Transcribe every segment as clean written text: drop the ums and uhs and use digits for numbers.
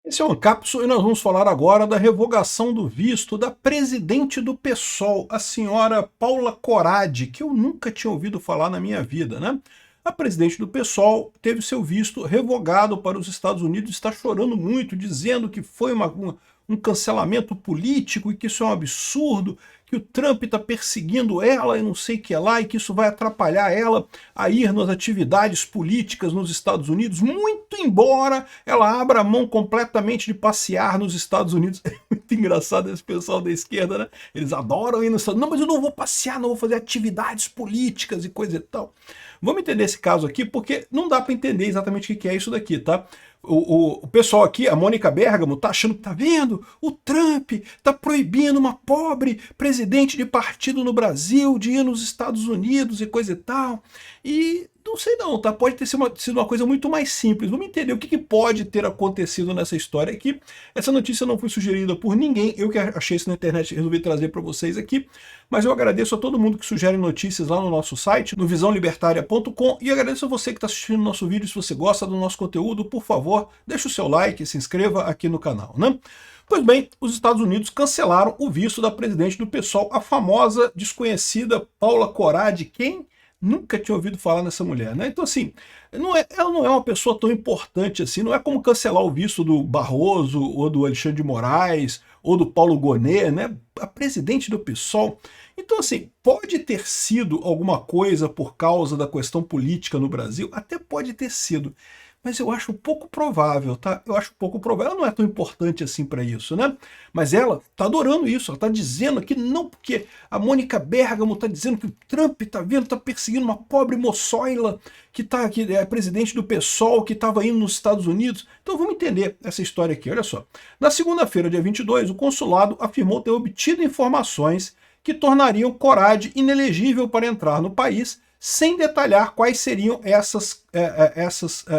Esse é o Ancapso e nós vamos falar agora da revogação do visto da presidente do PSOL, a senhora Paula Corradi, que eu nunca tinha ouvido falar na minha vida, né? A presidente do PSOL teve seu visto revogado para os Estados Unidos, está chorando muito, dizendo que foi um cancelamento político e que isso é um absurdo, que o Trump está perseguindo ela e não sei o que lá, e que isso vai atrapalhar ela a ir nas atividades políticas nos Estados Unidos, muito embora ela abra mão completamente de passear nos Estados Unidos. É muito engraçado esse pessoal da esquerda, né? Eles adoram ir nos Estados Unidos. Não, mas eu não vou passear, não vou fazer atividades políticas e coisa e tal. Vamos entender esse caso aqui, porque não dá para entender exatamente o que é isso daqui, tá? O pessoal aqui, a Mônica Bergamo, tá achando que tá vendo? O Trump tá proibindo uma pobre presidente de partido no Brasil de ir nos Estados Unidos e coisa e tal. E não sei não, tá? Pode ter sido uma coisa muito mais simples. Vamos entender o que pode ter acontecido nessa história aqui. Essa notícia não foi sugerida por ninguém, eu que achei isso na internet e resolvi trazer para vocês aqui. Mas eu agradeço a todo mundo que sugere notícias lá no nosso site, no visãolibertaria.com, e agradeço a você que está assistindo o nosso vídeo. Se você gosta do nosso conteúdo, por favor, deixe o seu like e se inscreva aqui no canal, né? Pois bem, os Estados Unidos cancelaram o visto da presidente do PSOL, a famosa desconhecida Paula Corradi. Quem nunca tinha ouvido falar nessa mulher, né? Então, assim, ela não é uma pessoa tão importante assim, não é como cancelar o visto do Barroso, ou do Alexandre de Moraes, ou do Paulo Gonet, né? A presidente do PSOL. Então, assim, pode ter sido alguma coisa por causa da questão política no Brasil, até pode ter sido, mas eu acho pouco provável, tá? Eu acho pouco provável, ela não é tão importante assim para isso, né? Mas ela tá adorando isso, ela tá dizendo que não, porque a Mônica Bergamo tá dizendo que o Trump tá vendo, tá perseguindo uma pobre moçoila que é presidente do PSOL, que estava indo nos Estados Unidos. Então vamos entender essa história aqui, olha só. Na segunda-feira, dia 22, o consulado afirmou ter obtido informações que tornariam Corradi inelegível para entrar no país, sem detalhar quais seriam essas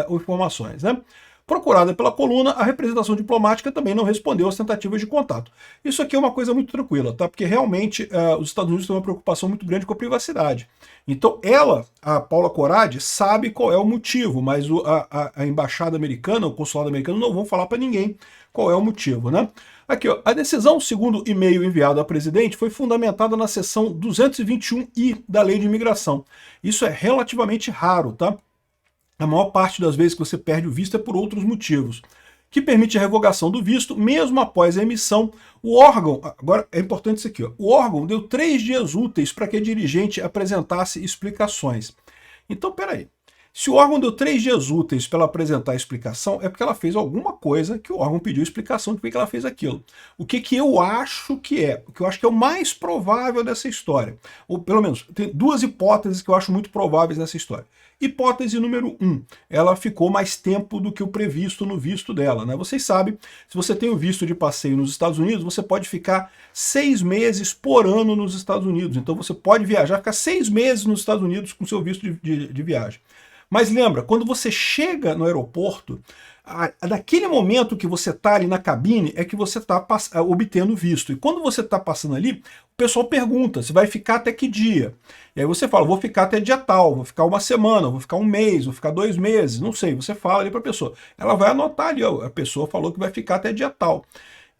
informações, né? Procurada pela coluna, a representação diplomática também não respondeu às tentativas de contato. Isso aqui é uma coisa muito tranquila, tá? Porque realmente os Estados Unidos têm uma preocupação muito grande com a privacidade. Então ela, a Paula Corradi, sabe qual é o motivo, mas a embaixada americana, o consulado americano, não vão falar para ninguém qual é o motivo, né? Aqui, ó, a decisão, segundo e-mail enviado à presidente, foi fundamentada na seção 221I da Lei de Imigração. Isso é relativamente raro, tá? A maior parte das vezes que você perde o visto é por outros motivos, que permite a revogação do visto, mesmo após a emissão. O órgão, agora é importante isso aqui, ó, o órgão deu 3 dias úteis para que a dirigente apresentasse explicações. Então, peraí. Se o órgão deu 3 dias úteis para ela apresentar a explicação, é porque ela fez alguma coisa que o órgão pediu explicação de por que ela fez aquilo. O que eu acho que é? O que eu acho que é o mais provável dessa história. Ou pelo menos, tem 2 hipóteses que eu acho muito prováveis nessa história. Hipótese número 1, ela ficou mais tempo do que o previsto no visto dela, né? Vocês sabem, se você tem o visto de passeio nos Estados Unidos, você pode ficar 6 meses por ano nos Estados Unidos. Então você pode viajar, ficar 6 meses nos Estados Unidos com seu visto de viagem. Mas lembra, quando você chega no aeroporto, naquele momento que você está ali na cabine, é que você está obtendo visto. E quando você está passando ali, o pessoal pergunta, você vai ficar até que dia? E aí você fala, vou ficar até dia tal, vou ficar uma semana, vou ficar um mês, vou ficar 2 meses, não sei. Você fala ali para a pessoa. Ela vai anotar ali, ó, a pessoa falou que vai ficar até dia tal.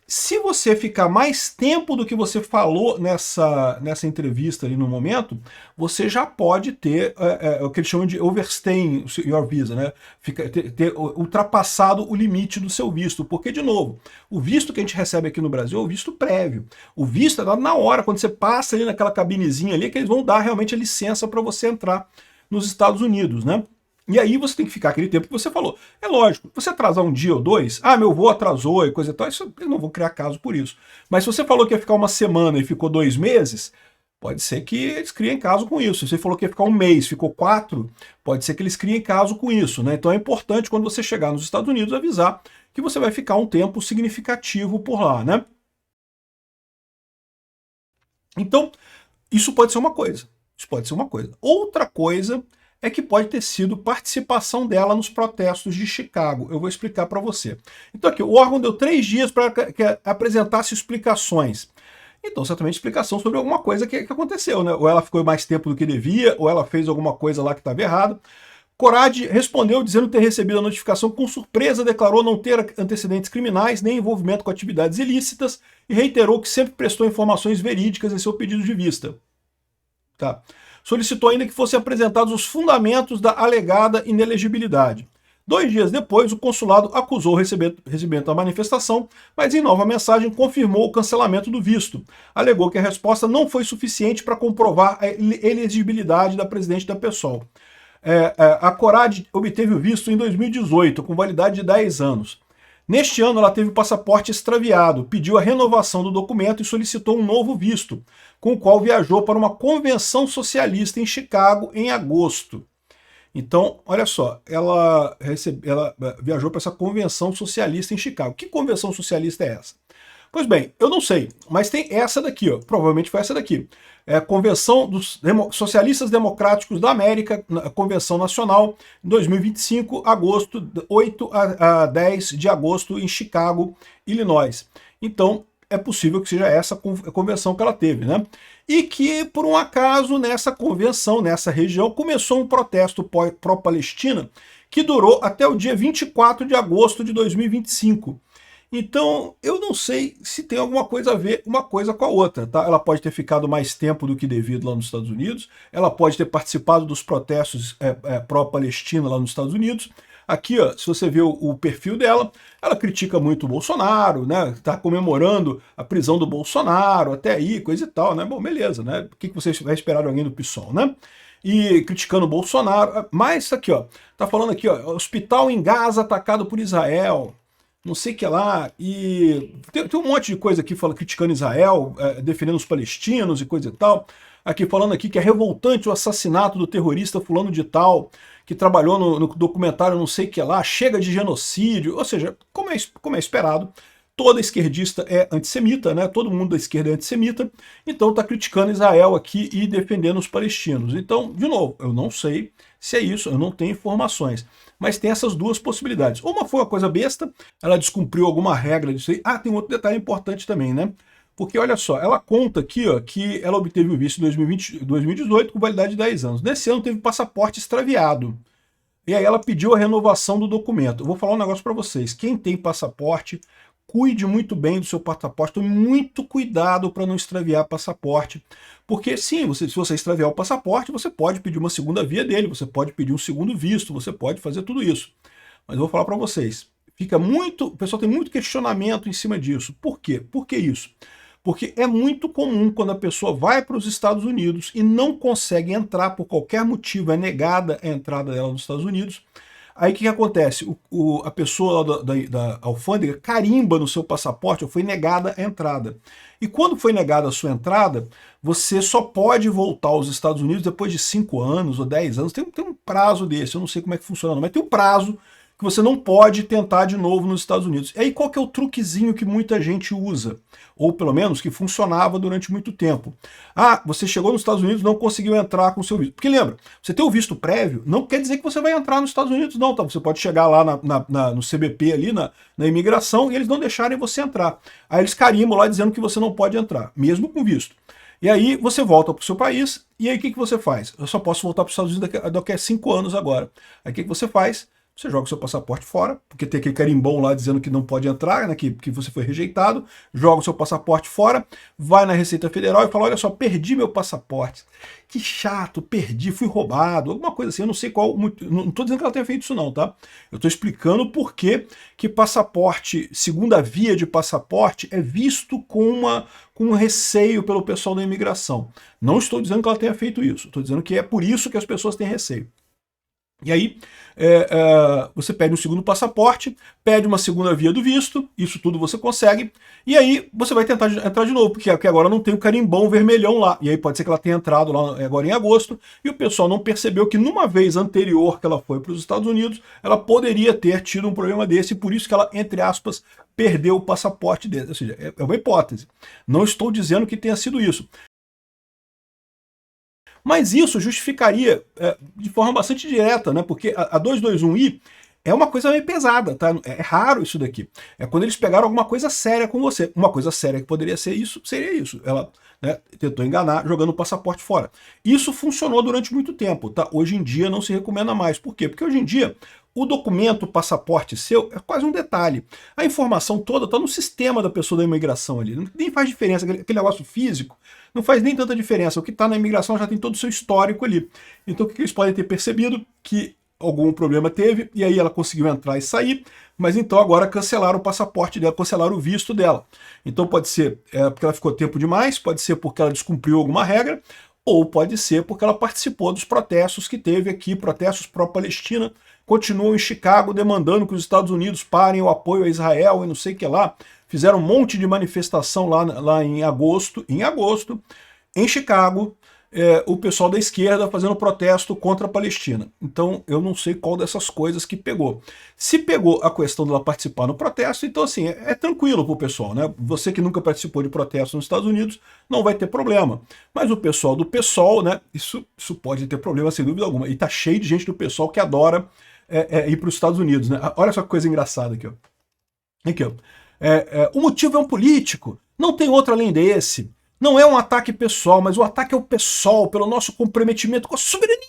Se você ficar mais tempo do que você falou nessa entrevista ali no momento, você já pode ter o que eles chamam de overstaying your visa, né? Ter ultrapassado o limite do seu visto. Porque, de novo, o visto que a gente recebe aqui no Brasil é o visto prévio. O visto é dado na hora, quando você passa ali naquela cabinezinha ali, que eles vão dar realmente a licença para você entrar nos Estados Unidos, né? E aí você tem que ficar aquele tempo que você falou. É lógico, você atrasar um dia ou 2, meu voo atrasou e coisa e tal, isso, eu não vou criar caso por isso. Mas se você falou que ia ficar uma semana e ficou 2 meses, pode ser que eles criem caso com isso. Se você falou que ia ficar um mês, ficou 4, pode ser que eles criem caso com isso, né? Então é importante quando você chegar nos Estados Unidos avisar que você vai ficar um tempo significativo por lá, né? Então, isso pode ser uma coisa. Isso pode ser uma coisa. Outra coisa é que pode ter sido participação dela nos protestos de Chicago. Eu vou explicar para você. Então aqui, o órgão deu 3 dias para que apresentasse explicações. Então, certamente explicação sobre alguma coisa que aconteceu, né? Ou ela ficou mais tempo do que devia, ou ela fez alguma coisa lá que estava errado. Corad respondeu dizendo ter recebido a notificação com surpresa, declarou não ter antecedentes criminais nem envolvimento com atividades ilícitas e reiterou que sempre prestou informações verídicas em seu pedido de vista. Tá. Solicitou ainda que fossem apresentados os fundamentos da alegada inelegibilidade. 2 dias depois, o consulado acusou o recebimento da manifestação, mas em nova mensagem confirmou o cancelamento do visto. Alegou que a resposta não foi suficiente para comprovar a elegibilidade da presidente da PSOL. A Corad obteve o visto em 2018, com validade de 10 anos. Neste ano, ela teve o passaporte extraviado, pediu a renovação do documento e solicitou um novo visto, com o qual viajou para uma convenção socialista em Chicago em agosto. Então, olha só, ela viajou para essa convenção socialista em Chicago. Que convenção socialista é essa? Pois bem, eu não sei, mas tem essa daqui, ó, provavelmente foi essa daqui. É a Convenção dos Socialistas Democráticos da América, a Convenção Nacional, em 2025, agosto, 8 a 10 de agosto, em Chicago, Illinois. Então, é possível que seja essa convenção que ela teve, né? E que, por um acaso, nessa convenção, nessa região, começou um protesto pró-Palestina que durou até o dia 24 de agosto de 2025. Então, eu não sei se tem alguma coisa a ver uma coisa com a outra, tá? Ela pode ter ficado mais tempo do que devido lá nos Estados Unidos, ela pode ter participado dos protestos pró-Palestina lá nos Estados Unidos. Aqui, ó, se você vê o perfil dela, ela critica muito o Bolsonaro, né? Tá comemorando a prisão do Bolsonaro, até aí, coisa e tal, né? Bom, beleza, né? O que você vai esperar de alguém do PSOL, né? E criticando o Bolsonaro. Mas aqui, ó, tá falando aqui, ó, hospital em Gaza atacado por Israel, não sei o que lá, e tem um monte de coisa aqui criticando Israel, defendendo os palestinos e coisa e tal. Aqui falando aqui que é revoltante o assassinato do terrorista fulano de tal, que trabalhou no documentário não sei o que lá, chega de genocídio, ou seja, como é esperado, toda esquerdista é antissemita, né? Todo mundo da esquerda é antissemita, então está criticando Israel aqui e defendendo os palestinos. Então, de novo, eu não sei se é isso, eu não tenho informações. Mas tem essas duas possibilidades. Uma foi uma coisa besta, ela descumpriu alguma regra disso aí. Ah, tem outro detalhe importante também, né? Porque, olha só, ela conta aqui, ó, que ela obteve o visto em 2018 com validade de 10 anos. Nesse ano teve passaporte extraviado. E aí ela pediu a renovação do documento. Eu vou falar um negócio para vocês. Quem tem passaporte, cuide muito bem do seu passaporte. Tome muito cuidado para não extraviar passaporte. Porque sim, se você extraviar o passaporte, você pode pedir uma segunda via dele, você pode pedir um segundo visto, você pode fazer tudo isso. Mas eu vou falar para vocês. O pessoal tem muito questionamento em cima disso. Por quê? Por que isso? Porque é muito comum quando a pessoa vai para os Estados Unidos e não consegue entrar por qualquer motivo, é negada a entrada dela nos Estados Unidos. Aí o que acontece? A pessoa lá da alfândega carimba no seu passaporte, ou foi negada a entrada. E quando foi negada a sua entrada, você só pode voltar aos Estados Unidos depois de 5 anos ou 10 anos. Tem um prazo desse, eu não sei como é que funciona, mas tem um prazo que você não pode tentar de novo nos Estados Unidos. E aí qual que é o truquezinho que muita gente usa? Ou pelo menos que funcionava durante muito tempo. Ah, você chegou nos Estados Unidos e não conseguiu entrar com o seu visto. Porque lembra, você ter o visto prévio não quer dizer que você vai entrar nos Estados Unidos não, tá? Você pode chegar lá no CBP ali, na imigração, e eles não deixarem você entrar. Aí eles carimbam lá dizendo que você não pode entrar, mesmo com visto. E aí você volta para o seu país, e aí o que você faz? Eu só posso voltar para os Estados Unidos daqui a 5 anos agora. Aí o que você faz? Você joga o seu passaporte fora, porque tem aquele carimbão lá dizendo que não pode entrar, né, que você foi rejeitado, joga o seu passaporte fora, vai na Receita Federal e fala, olha só, perdi meu passaporte. Que chato, perdi, fui roubado, alguma coisa assim, eu não sei qual, não estou dizendo que ela tenha feito isso não, tá? Eu estou explicando por que passaporte, segunda via de passaporte, é visto com um receio pelo pessoal da imigração. Não estou dizendo que ela tenha feito isso, estou dizendo que é por isso que as pessoas têm receio. E aí, você pede um segundo passaporte, pede uma segunda via do visto, isso tudo você consegue, e aí você vai tentar entrar de novo, porque agora não tem o carimbão vermelhão lá, e aí pode ser que ela tenha entrado lá agora em agosto, e o pessoal não percebeu que numa vez anterior que ela foi para os Estados Unidos, ela poderia ter tido um problema desse, e por isso que ela, entre aspas, perdeu o passaporte dele. Ou seja, é uma hipótese. Não estou dizendo que tenha sido isso. Mas isso justificaria de forma bastante direta, né? Porque a 221i é uma coisa meio pesada, tá? É raro isso daqui. É quando eles pegaram alguma coisa séria com você. Uma coisa séria que poderia ser isso, seria isso. Ela, né, tentou enganar jogando o passaporte fora. Isso funcionou durante muito tempo, tá? Hoje em dia não se recomenda mais. Por quê? Porque hoje em dia o documento, o passaporte seu, é quase um detalhe. A informação toda está no sistema da pessoa da imigração ali. Nem faz diferença, aquele negócio físico não faz nem tanta diferença. O que está na imigração já tem todo o seu histórico ali. Então o que eles podem ter percebido? Que algum problema teve, e aí ela conseguiu entrar e sair, mas então agora cancelaram o passaporte dela, cancelaram o visto dela. Então pode ser porque ela ficou tempo demais, pode ser porque ela descumpriu alguma regra, ou pode ser porque ela participou dos protestos que teve aqui, protestos pró-Palestina, continuam em Chicago demandando que os Estados Unidos parem o apoio a Israel e não sei o que lá. Fizeram um monte de manifestação lá em agosto, em Chicago, o pessoal da esquerda fazendo protesto contra a Palestina. Então eu não sei qual dessas coisas que pegou. Se pegou a questão dela participar no protesto, então assim, é tranquilo pro pessoal, né? Você que nunca participou de protesto nos Estados Unidos, não vai ter problema. Mas o pessoal do PSOL, né? Isso pode ter problema sem dúvida alguma. E tá cheio de gente do PSOL que adora ir para os Estados Unidos, né? Olha só que coisa engraçada aqui, ó. Aqui, ó. O motivo é um político, não tem outro além desse. Não é um ataque pessoal, mas o ataque é o PSOL, pelo nosso comprometimento com a soberania.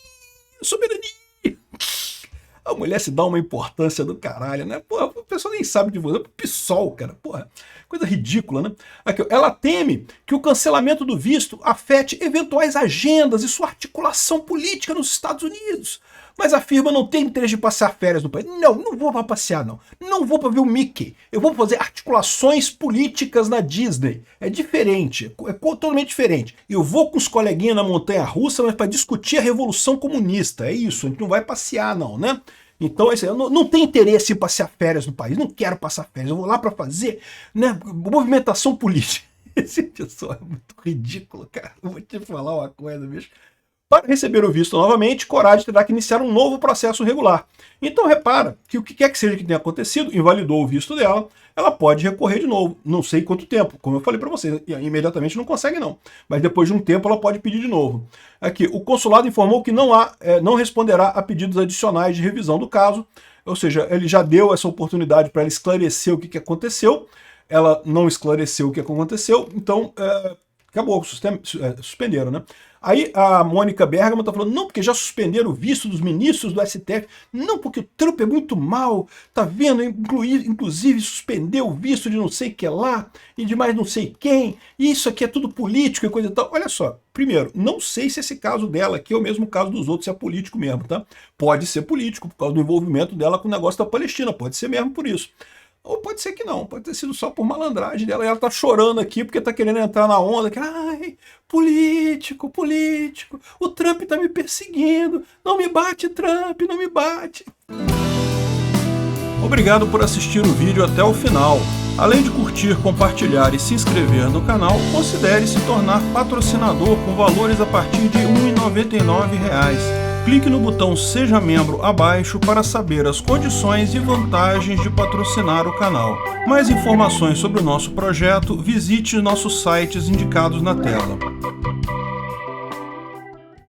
A mulher se dá uma importância do caralho, né? Porra, o pessoal nem sabe de você. O PSOL, cara, porra. Coisa ridícula, né? Aqui, ela teme que o cancelamento do visto afete eventuais agendas e sua articulação política nos Estados Unidos. Mas afirma não ter interesse de passar férias no país. Não vou para passear, não. Não vou para ver o Mickey. Eu vou fazer articulações políticas na Disney. É diferente, é totalmente diferente. Eu vou com os coleguinhas na montanha-russa, mas para discutir a Revolução Comunista. É isso, a gente não vai passear, não, né? Então, eu não tenho interesse em passar férias no país, não quero passar férias, eu vou lá para fazer, né, movimentação política. Esse pessoal é muito ridículo, cara. Eu vou te falar uma coisa, bicho. Para receber o visto novamente, Corade terá que iniciar um novo processo regular. Então repara que o que quer que seja que tenha acontecido, invalidou o visto dela, ela pode recorrer de novo. Não sei quanto tempo, como eu falei para vocês, imediatamente não consegue não. Mas depois de um tempo ela pode pedir de novo. Aqui, o consulado informou que não responderá a pedidos adicionais de revisão do caso, ou seja, ele já deu essa oportunidade para ela esclarecer o que aconteceu, ela não esclareceu o que aconteceu, então acabou, suspenderam, né? Aí a Mônica Bergamo tá falando, não, porque já suspenderam o visto dos ministros do STF, não, porque o Trump é muito mal, tá vendo? Inclusive suspendeu o visto de não sei o que lá, e de mais não sei quem, e isso aqui é tudo político e coisa e tal. Olha só, primeiro, não sei se esse caso dela aqui é o mesmo caso dos outros, se é político mesmo, tá? Pode ser político, por causa do envolvimento dela com o negócio da Palestina, pode ser mesmo por isso. Ou pode ser que não, pode ter sido só por malandragem dela, e ela tá chorando aqui porque tá querendo entrar na onda, que, ai, político, o Trump tá me perseguindo, não me bate, Trump, não me bate. Obrigado por assistir o vídeo até o final. Além de curtir, compartilhar e se inscrever no canal, considere se tornar patrocinador com valores a partir de R$ 1,99. Clique no botão Seja Membro abaixo para saber as condições e vantagens de patrocinar o canal. Mais informações sobre o nosso projeto, visite nossos sites indicados na tela.